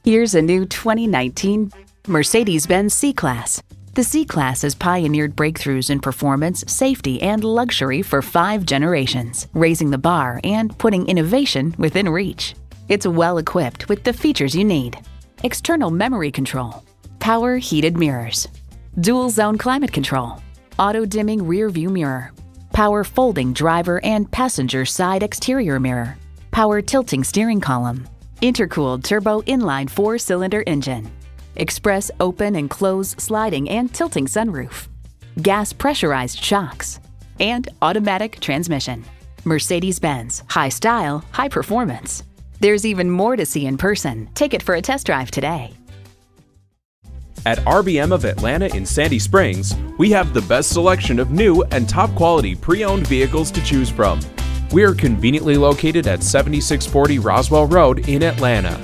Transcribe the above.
Here's a new 2019 Mercedes-Benz C-Class. The C-Class has pioneered breakthroughs in performance, safety, and luxury for 5 generations, raising the bar and putting innovation within reach. It's well equipped with the features you need: external memory control, power heated mirrors, dual zone climate control, auto dimming rear view mirror, power folding driver and passenger side exterior mirror, power tilting steering column, intercooled turbo inline 4-cylinder engine, express open and close sliding and tilting sunroof, gas pressurized shocks, and automatic transmission. Mercedes-Benz, high style, high performance. There's even more to see in person. Take it for a test drive today. At RBM of Atlanta in Sandy Springs, we have the best selection of new and top quality pre-owned vehicles to choose from. We are conveniently located at 7640 Roswell Road in Atlanta.